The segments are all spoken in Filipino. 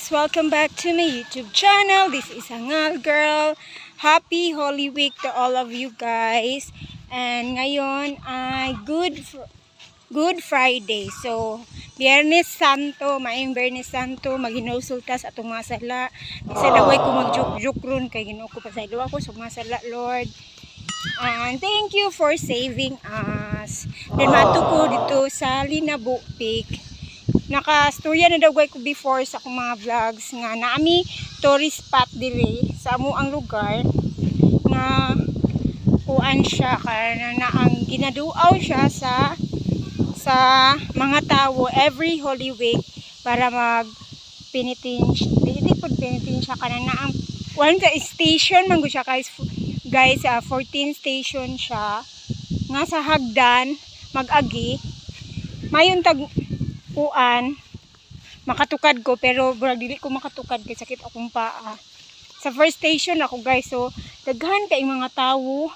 guys! Welcome back to my YouTube channel. This is Hangal Girl. Happy Holy Week to all of you guys. And ngayon ay Good Friday. So, Biyernes Santo, maayong Biyernes Santo, maghinulsulta sa atong mga sala. Isa daway ko magjuk-juk ron kay Ginoo ko pasaylo ako sa mga sala, Lord. And thank you for saving us. Then mato ko dito sa Linabo Peak. Naka-storya na daw ko before sa akong mga vlogs nga naami tourist spot dire sa amo ang lugar nga kuan siya kana na ang ginaduaw siya sa mga tao every Holy Week para mag pinitin siya kana na ang one ka station man siya guys 14 station siya nga sa hagdan mag-agi mayon tag kuan makatukad ko pero brag dili ko makatukad kay sakit akong paa sa first station ako guys. So daghan kay mga tawo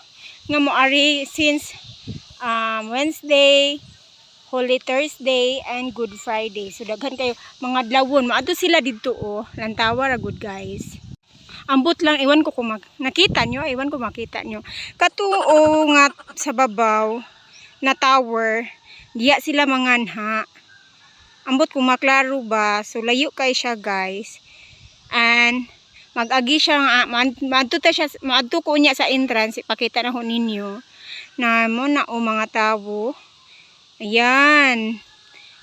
nga moari since Wednesday, Holy Thursday and Good Friday. So daghan kayo mga adlawon maadto sila didto lantawa ra good guys. Ambot lang iwan ko kung nakita nyo, iwan ko makita nyo katuo nga sa babaw na tower diya sila manganha. Ambot kung maklaro ba, so layo kay siya guys. And mag-agi siya maadto ko niya sa entrance, ipakita na ho ninyo na mo na mga tawo. Ayan.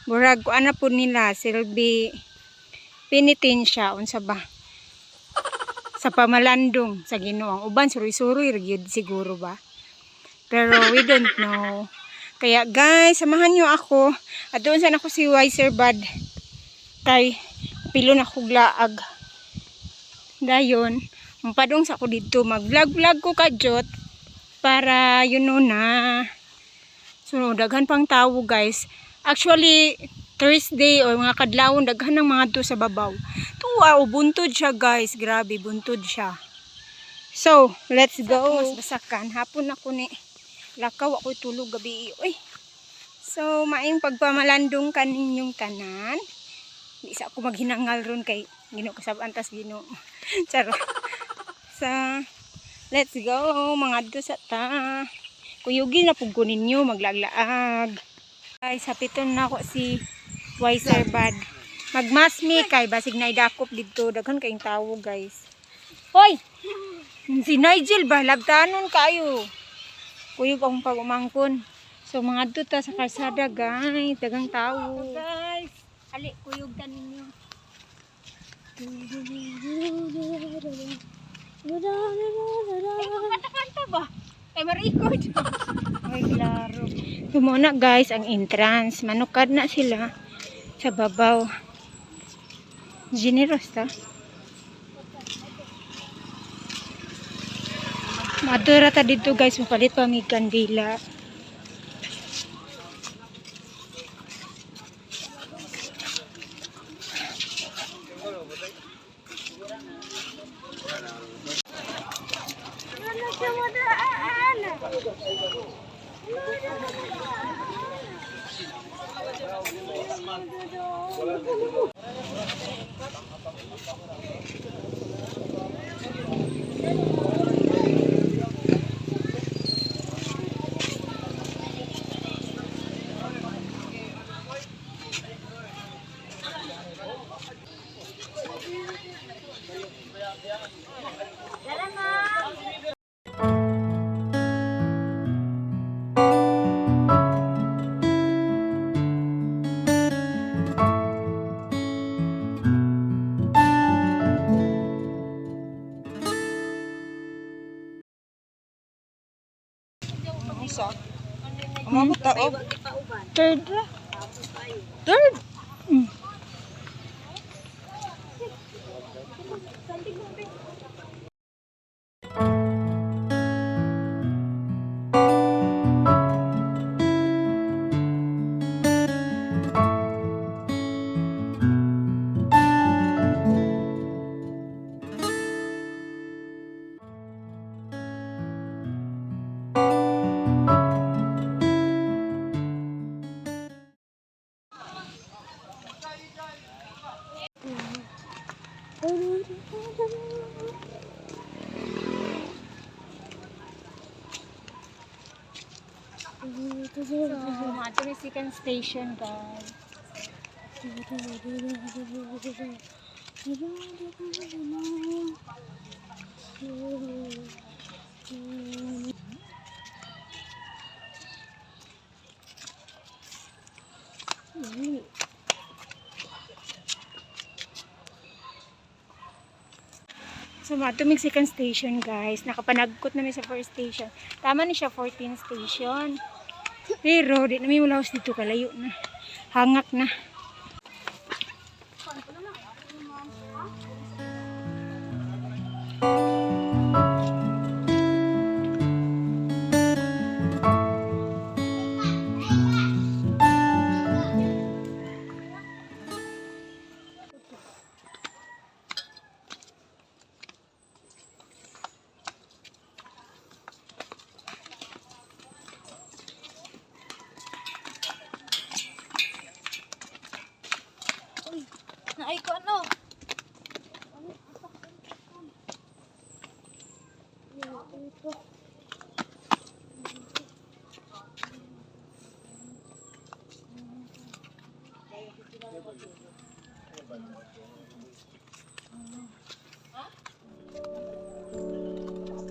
Burag ko ana po nila silbi pinitin siya unsa ba? Sa pamalandong sa Ginoo. Ang uban suroy-suroy gyud siguro ba. Pero we don't know. Kaya guys, samahan nyo ako. At doon sana ako si Wiser Bad. Kay pilo na ko glaag. Dayon, mapadong sa ako dito. Mag-vlog ko kadyot. Para yun na. So, daghan pang tao guys. Actually, Thursday o mga kadlawon, daghan ng mga to sa babaw. Tuwa, buntod siya guys. Grabe, buntod siya. So, let's go. Mas basakan. Hapon ako ni lakaw ako tulog gabi. Uy. So, maing pagpamalandong kaninyong tanan. Di sa ako maghinangal ron kay Ginoo kasabantas Ginoo. Charo. So, let's go mga adto sa ta. Kuyugi na pug ko ninyo maglaglaag. Guys, hapiton na ako si Wiser Bad. Magmasmi kay basig na idakop dito daghan kayong tawo guys. Hoy. Si Nigel ba labtanon kayo. Kuyog akong pag-umangkon. So mga duta sa kalsada guys. Dagang tao. Guys. Ali, kuyog ta ninyo. Ay, kanta-kanta ba? Ay, ma-record. Ay, klaro. So muna guys, ang entrance. Manukad na sila sa babaw. Generous ta. Madura ta dito guys, mapalit pa may kandila. Third ra. Third. So, mato na second station, guys. So, matumig second station, guys. Nakapanagkot namin sa first station. Tama na siya, 14 station. Pero, di namin mulaos dito, kalayo na. Hangak na. Naay ko ano?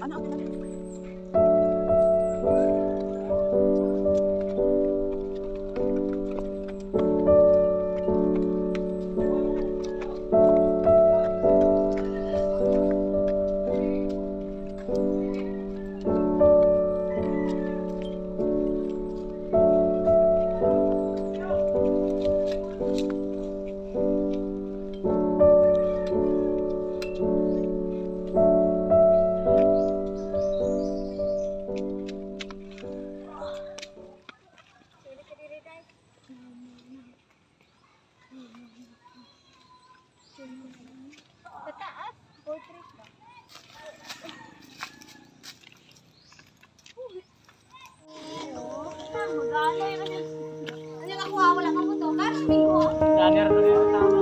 Ano? Sa taas, portrait ba? Mag-alay na yun. Ano yung nakuha? Wala kang buto. Kano minggo? Daner na rin tama.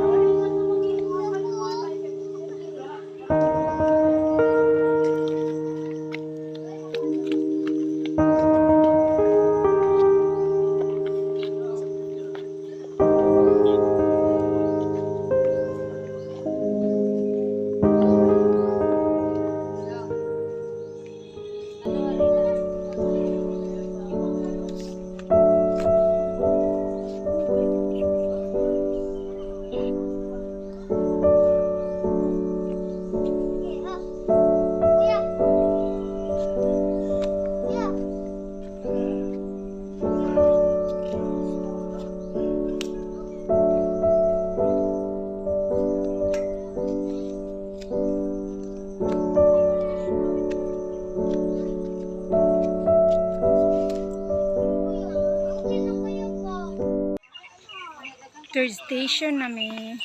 Third station namin.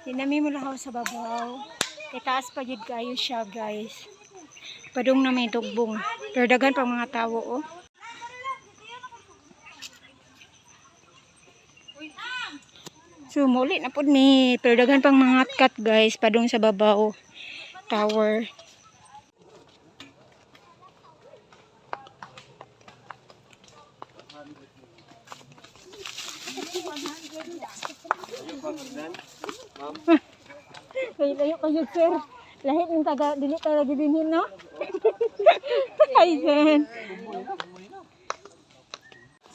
Di namin mulahaw sa babaw. Itaas pa yun kayo siya, guys. Padung namin tugbong. Pero dagan pang mga tao, oh. So, muli na po ni. Pero dagan pang mga cut, guys. Padung sa babaw. Tower. Layo kayo, sir. Lahit ng taga, dili taga gibinin, no? Ayun.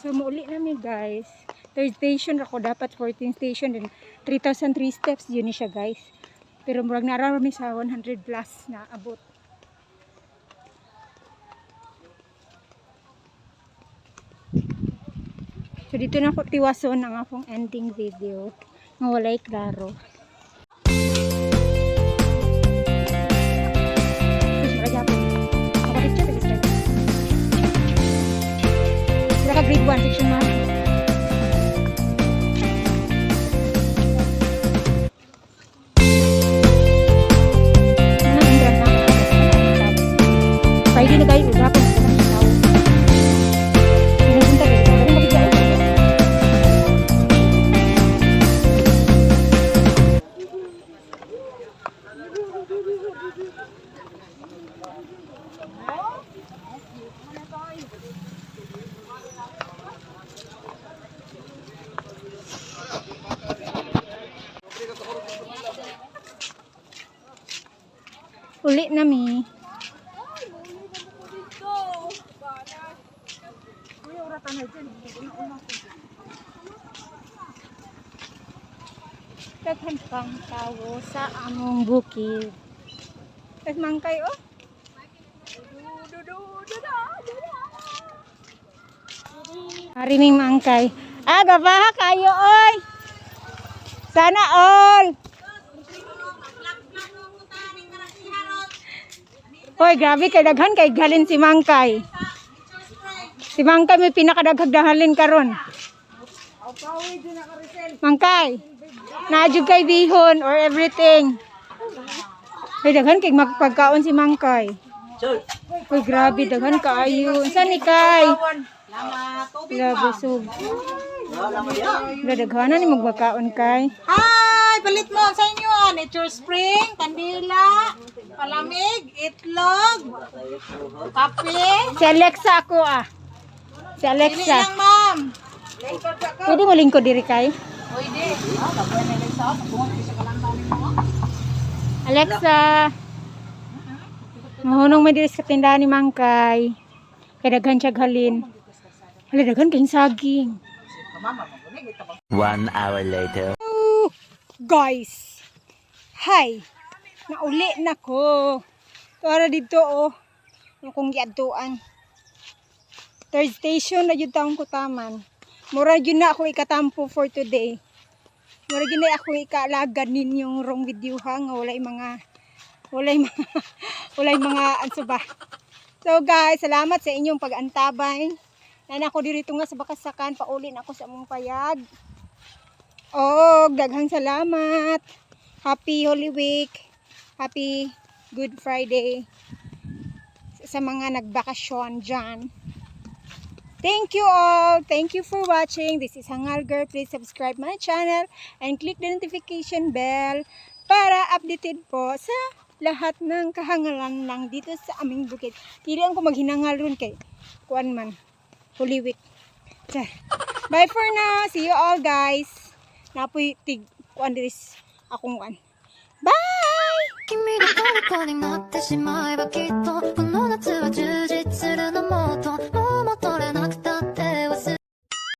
So, muli namin, guys. Third station ako, dapat 14 station din. 3,003 steps, yun siya, guys. Pero murag nararami sa 100 plus na abot. So, dito na ako tiwason ang akong ending video. Nga walay klaro. Grade 1, section 1. Pwede na tayo udapan sa mga tao. Pinapunta kayo. Parang makikita. Uli na mi. Daghan pang tawo sa among bukid. Tapos mangkay oh. Hariming mangkay. Gabaha kayo oy. Sana all. Hoy, grabe kay daghan kay galin si Mangkay. Si Mangkay may pinakadaghag dahalin karon. Mangkay. Naadjud kay bihon or everything. Hoy, daghan kay magpagkaon si Mangkay. Hoy, grabe daghan kaayo. Unsa ni kay? Grabe sub. Daghanan ni magpagkaon kay. Hi! Palit mo sa inyo. Nature Spring, kandila, palamig, itlog, kape. Si Alexa ako Si Pili Alexa. lang, ma'am. Pwede mo lingkod diri kay? Pwede. Kapag na Alexa, pagbuhan ko sa kalantanin mo. Alexa. Mahunong may diri sa tindahan ni Mangkay. Kay daghan siya halin. Hala daghan kayong saging. 1 hour later. Guys. Hi. Nauli na ko. Tara dito oh. Kung giadtuan. Third station na jud taong kutaman. Mura jud na ako ikatampo for today. Mura jud na ako ikalagad ninyong wrong video ha nga walay mga anso ba. So guys, salamat sa inyong pag-antabay. Nan ako dito nga sa Bakasakan, pauli na ako sa among payag. Oh, daghang salamat. Happy Holy Week. Happy Good Friday sa mga nagbakasyon dyan. Thank you all. Thank you for watching. This is Hangal Girl. Please subscribe my channel and click the notification bell para updated po sa lahat ng kahangalan lang dito sa aming bukid. Hindi ko maghinangal ron kay kuan man. Holy Week. Bye for now. See you all guys. Napoy tig kuan diris akong kuan. Bye! 君の虜になってしまえばきっとこの夏は充実するのもっと